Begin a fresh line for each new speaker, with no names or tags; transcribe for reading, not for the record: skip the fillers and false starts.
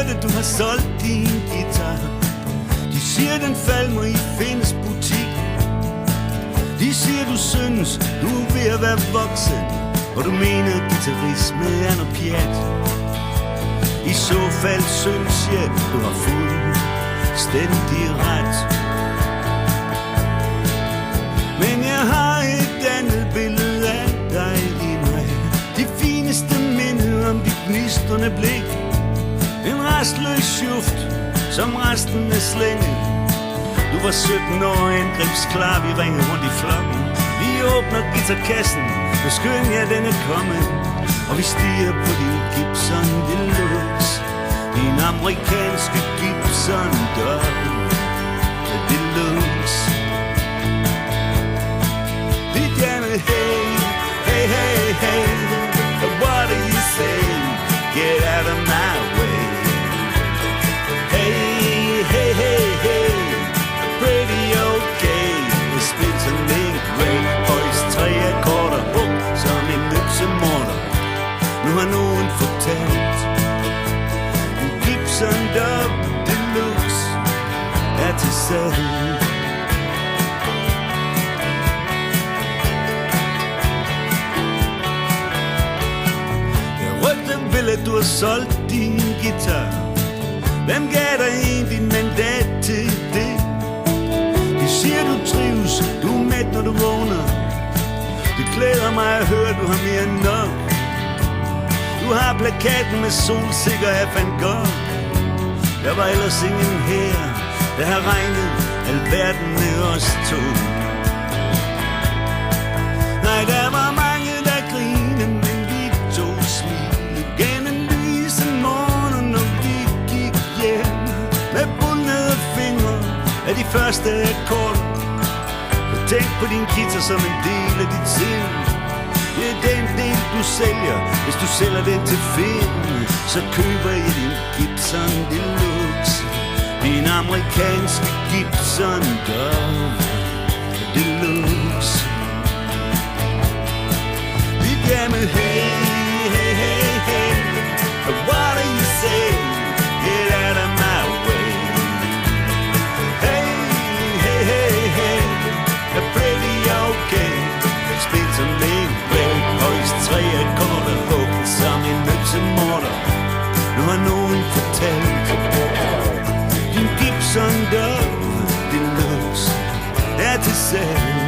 det, du har solgt din guitar. De siger, den Falmer i findes butik. De siger, du synes, du er ved at være voksen, og du mener, guitarisme er noget pjat. I så fald synes jeg, du har fuldstændig ret. Men jeg har et andet billede af dig i mig. De fineste minder om dit gnistrende blik. En restløs sjuft, som resten af slænge. Du var 17 år, angrebsklar, vi ringede rundt i flokken. Vi åbner guitarkassen, nu skøn jeg, den er kommet. Og vi stiger på din Gibson Deluxe. Din amerikanske Gibson Deluxe. Vi gerne, hey, hey, hey, hey. What do you say? Get out of my way. Hey, hey, hey, hey. Pretty okay. Det spiller sådan en great voice. 3 akkorder, som en øksemorder. Nu har nogen fortalt. En Gibson Deluxe er til salg. Jeg rygter vel, at du har solgt din guitar. Hvem gav dig egentlig mandat til det? De siger, du trives, du er mæt, når du vågner. Det glæder mig at høre, du har mere end nok. Du har plakaten med solsikker af Van Gogh. Der var ellers ingen her, der har regnet alverden med os to. Nej, der var mange, der grinede, men vi to smilede gennem lyse morgen, når vi gik hjem. Med bundede fingre af de første akkorder. Og tænk på din guitar som en del af dit sind. Det er den del, du sælger. Hvis du sælger den til film, så køber jeg din Gibson Deluxe. Din amerikanske Gibson Deluxe. Vi gerne, hey, hey, hey, hey. What do you say? Get out of my way. Hey, hey, hey, hey. Pretty okay. Spil som en vel. Højst 3 akkorder, hugget som en øksemorder. Nu har nogen fortalt. Din Gibson Deluxe er til salg.